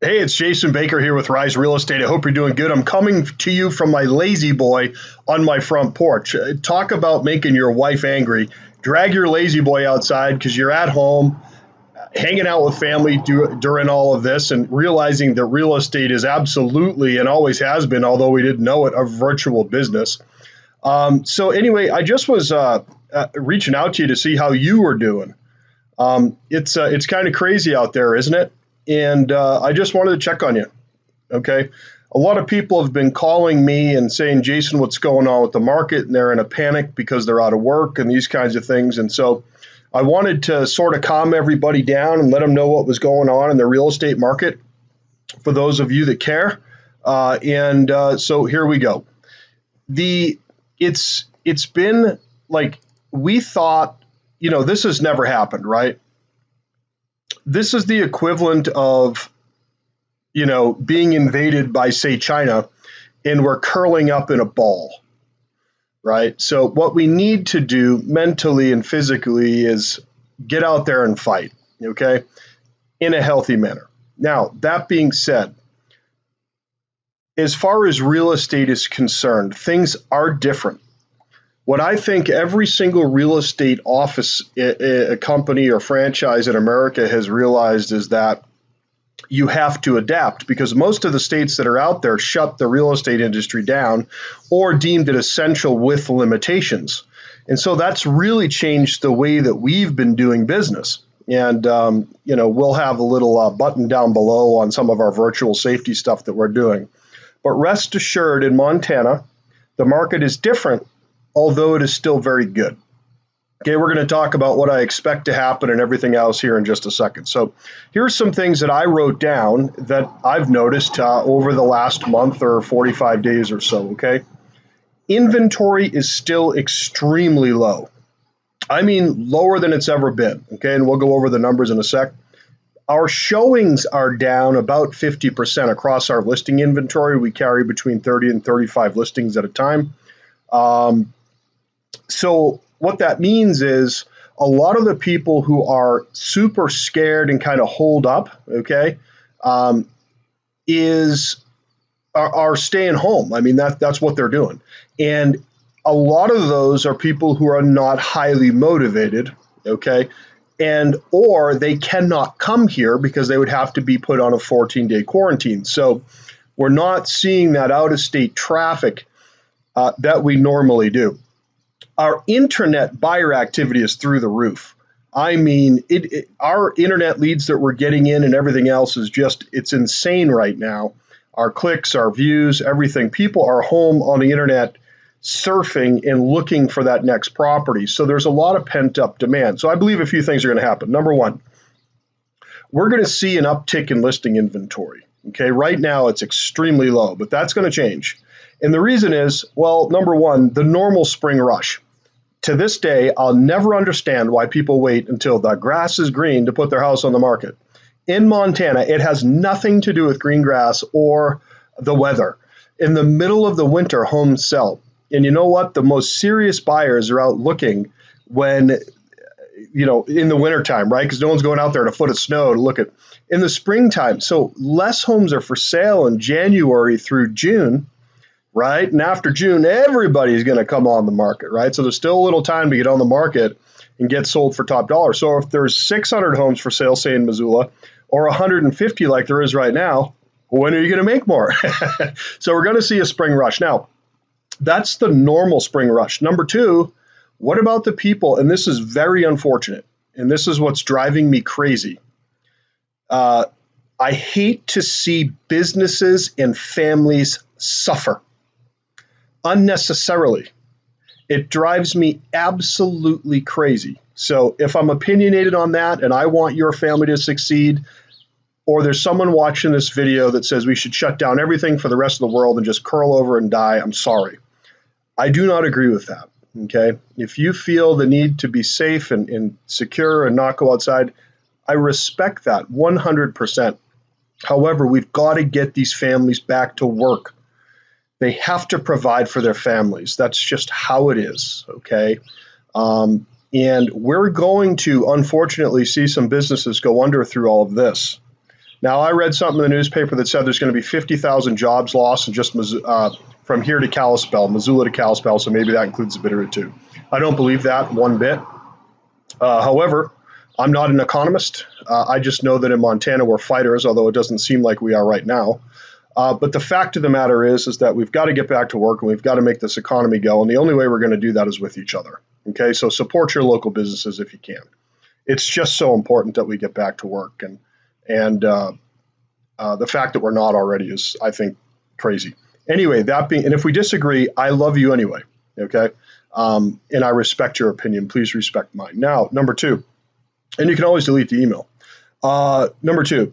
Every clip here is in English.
Hey, it's Jason Baker here with Rise Real Estate. I hope you're doing good. I'm coming to you from my lazy boy on my front porch. Talk about making your wife angry. Drag your lazy boy outside because you're at home, hanging out with family during all of this, and realizing that real estate is absolutely and always has been, although we didn't know it, a virtual business. So anyway, I just was reaching out to you to see how you were doing. It's kind of crazy out there, isn't it? And I just wanted to check on you. Okay. A lot of people have been calling me and saying, Jason, what's going on with the market? And they're in a panic because they're out of work and these kinds of things. And so I wanted to sort of calm everybody down and let them know what was going on in the real estate market for those of you that care. So here we go. It's been like we thought, this has never happened, right? This is the equivalent of, being invaded by, say, China, and we're curling up in a ball, right? So what we need to do mentally and physically is get out there and fight, okay, in a healthy manner. Now, that being said, as far as real estate is concerned, things are different. What I think every single real estate office, a company or franchise in America has realized is that you have to adapt because most of the states that are out there shut the real estate industry down or deemed it essential with limitations. And so that's really changed the way that we've been doing business. And, we'll have a little button down below on some of our virtual safety stuff that we're doing. But rest assured, in Montana, the market is different, although it is still very good. Okay, we're going to talk about what I expect to happen and everything else here in just a second. So here's some things that I wrote down that I've noticed over the last month or 45 days or so, okay? Inventory is still extremely low. I mean, lower than it's ever been, okay? And we'll go over the numbers in a sec. Our showings are down about 50% across our listing inventory. We carry between 30 and 35 listings at a time. So what that means is a lot of the people who are super scared and kind of hold up, okay, are staying home. I mean, that's what they're doing. And a lot of those are people who are not highly motivated, okay, or they cannot come here because they would have to be put on a 14-day quarantine. So we're not seeing that out-of-state traffic that we normally do. Our internet buyer activity is through the roof. I mean, our internet leads that we're getting in and everything else is it's insane right now. Our clicks, our views, everything. People are home on the internet surfing and looking for that next property. So there's a lot of pent up demand. So I believe a few things are going to happen. Number one, we're going to see an uptick in listing inventory. Okay, right now it's extremely low, but that's going to change. And the reason is, well, number one, the normal spring rush. To this day, I'll never understand why people wait until the grass is green to put their house on the market. In Montana, it has nothing to do with green grass or the weather. In the middle of the winter, homes sell. And you know what? The most serious buyers are out looking when, in the wintertime, right? Because no one's going out there in a foot of snow to look at in the springtime. So less homes are for sale in January through June. Right? And after June, everybody's going to come on the market, right? So there's still a little time to get on the market and get sold for top dollar. So if there's 600 homes for sale, say in Missoula, or 150 like there is right now, when are you going to make more? So we're going to see a spring rush. Now, that's the normal spring rush. Number two, what about the people, and this is very unfortunate, and this is what's driving me crazy. I hate to see businesses and families suffer unnecessarily. It drives me absolutely crazy. So if I'm opinionated on that and I want your family to succeed, or there's someone watching this video that says we should shut down everything for the rest of the world and just curl over and die, I'm sorry. I do not agree with that. Okay. If you feel the need to be safe and secure and not go outside, I respect that 100%. However, we've got to get these families back to work. They have to provide for their families. That's just how it is, okay? And we're going to, unfortunately, see some businesses go under through all of this. Now, I read something in the newspaper that said there's going to be 50,000 jobs lost in just from here to Kalispell, Missoula to Kalispell, so maybe that includes a Bitterroot too. I don't believe that one bit. However, I'm not an economist. I just know that in Montana we're fighters, although it doesn't seem like we are right now. But the fact of the matter is that we've got to get back to work and we've got to make this economy go. And the only way we're going to do that is with each other. Okay, so support your local businesses if you can. It's just so important that we get back to work. And the fact that we're not already is, I think, crazy. Anyway, and if we disagree, I love you anyway. Okay, and I respect your opinion. Please respect mine. Now, number two, and you can always delete the email. Number two,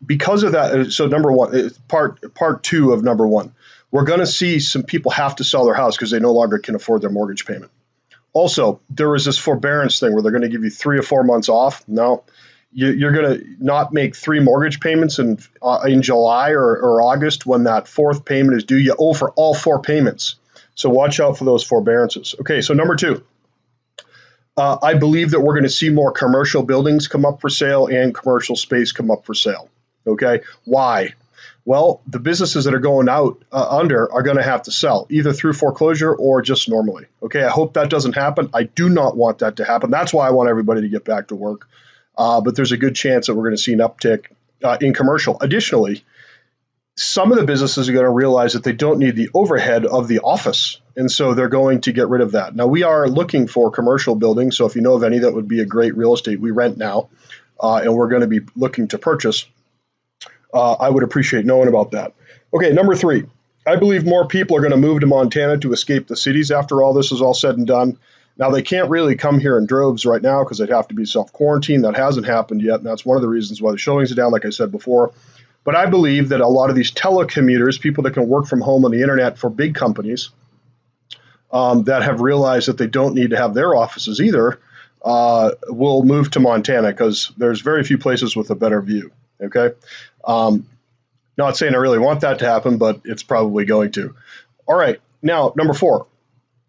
because of that, so number one, part two of number one, we're going to see some people have to sell their house because they no longer can afford their mortgage payment. Also, there was this forbearance thing where they're going to give you 3 or 4 months off. No, you're going to not make 3 mortgage payments in July or August when that 4th payment is due. You owe for all 4 payments. So watch out for those forbearances. Okay, so number two. I believe that we're going to see more commercial buildings come up for sale and commercial space come up for sale. Okay, why? Well, the businesses that are going out under are going to have to sell either through foreclosure or just normally. Okay, I hope that doesn't happen. I do not want that to happen. That's why I want everybody to get back to work. But there's a good chance that we're going to see an uptick in commercial. Additionally, some of the businesses are going to realize that they don't need the overhead of the office. And so they're going to get rid of that. Now, we are looking for commercial buildings. So if you know of any that would be a great real estate, we rent now, and we're going to be looking to purchase. I would appreciate knowing about that. Okay, number three, I believe more people are going to move to Montana to escape the cities after all this is all said and done. Now, they can't really come here in droves right now because they'd have to be self-quarantined. That hasn't happened yet, and that's one of the reasons why the showings are down, like I said before. But I believe that a lot of these telecommuters, people that can work from home on the internet for big companies that have realized that they don't need to have their offices either, will move to Montana because there's very few places with a better view. Okay. Not saying I really want that to happen, but it's probably going to. All right. Now, number four,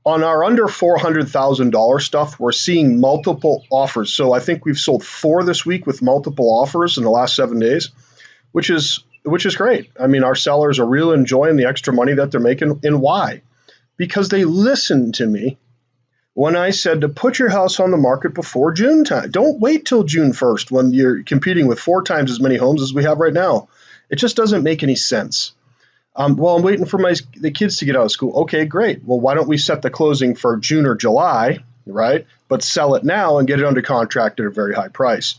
on our under $400,000 stuff, we're seeing multiple offers. So I think we've sold 4 this week with multiple offers in the last 7 days, which is great. I mean, our sellers are really enjoying the extra money that they're making. And why? Because they listened to me when I said to put your house on the market before June time. Don't wait till June 1st when you're competing with 4 times as many homes as we have right now. It just doesn't make any sense. Well, I'm waiting for the kids to get out of school. Okay, great. Well, why don't we set the closing for June or July, right? But sell it now and get it under contract at a very high price.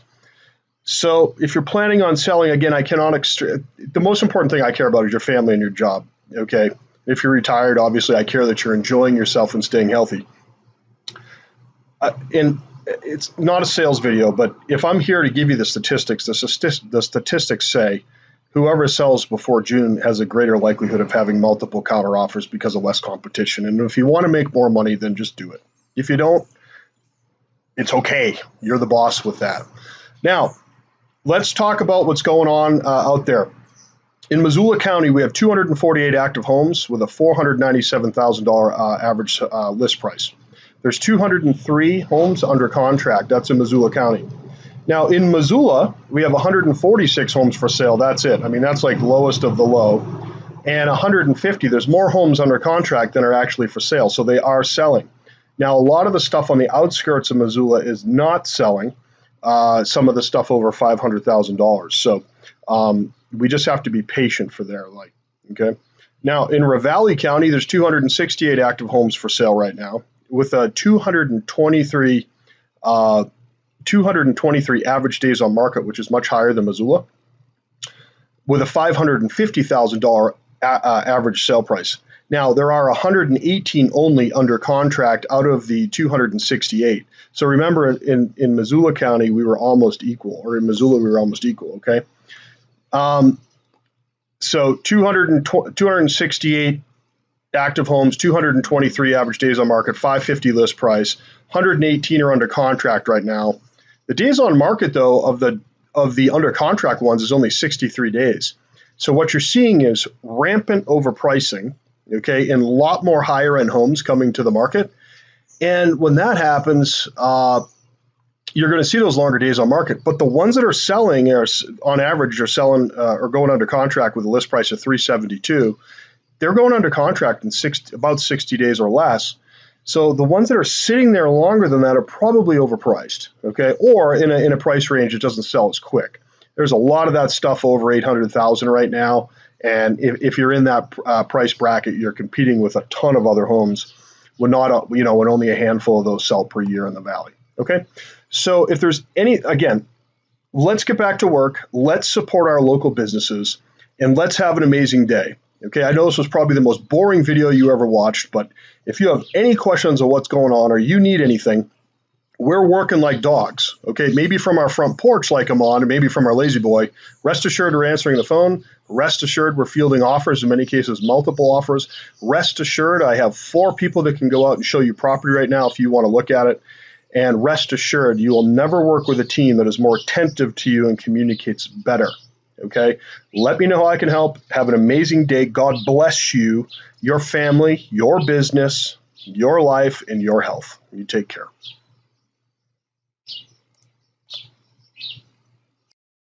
So if you're planning on selling, again, the most important thing I care about is your family and your job, okay? If you're retired, obviously I care that you're enjoying yourself and staying healthy. And it's not a sales video, but if I'm here to give you the statistics, the statistics say whoever sells before June has a greater likelihood of having multiple counter offers because of less competition. And if you want to make more money, then just do it. If you don't, it's okay. You're the boss with that. Now, let's talk about what's going on out there. In Missoula County, we have 248 active homes with a $497,000 average list price. There's 203 homes under contract. That's in Missoula County. Now, in Missoula, we have 146 homes for sale. That's it. I mean, that's like lowest of the low. And 150, there's more homes under contract than are actually for sale. So they are selling. Now, a lot of the stuff on the outskirts of Missoula is not selling. Some of the stuff over $500,000. So we just have to be patient for there. Okay. Now, in Ravalli County, there's 268 active homes for sale right now, with a 223 average days on market, which is much higher than Missoula, with a $550,000 average sale price. Now, there are 118 only under contract out of the 268. So remember, in Missoula County, we were almost equal, or in Missoula, we were almost equal, okay? So 268 active homes, 223 average days on market, 550 list price, 118 are under contract right now. The days on market, though, of the under contract ones is only 63 days. So what you're seeing is rampant overpricing, okay, and a lot more higher end homes coming to the market. And when that happens, you're going to see those longer days on market. But the ones that are selling are, on average, are selling or going under contract with a list price of 372. They're going under contract in about 60 days or less. So the ones that are sitting there longer than that are probably overpriced, okay, or in a price range that doesn't sell as quick. There's a lot of that stuff over 800,000 right now, and if you're in that price bracket, you're competing with a ton of other homes. When not, when only a handful of those sell per year in the valley. Okay, so if there's again, let's get back to work. Let's support our local businesses, and let's have an amazing day. Okay, I know this was probably the most boring video you ever watched, but if you have any questions on what's going on or you need anything, we're working like dogs. Okay, maybe from our front porch like I'm on, or maybe from our lazy boy. Rest assured we're answering the phone. Rest assured we're fielding offers, in many cases multiple offers. Rest assured I have 4 people that can go out and show you property right now if you want to look at it. And rest assured you will never work with a team that is more attentive to you and communicates better. Okay, let me know how I can help. Have an amazing day. God bless you, your family, your business, your life, and your health. You take care.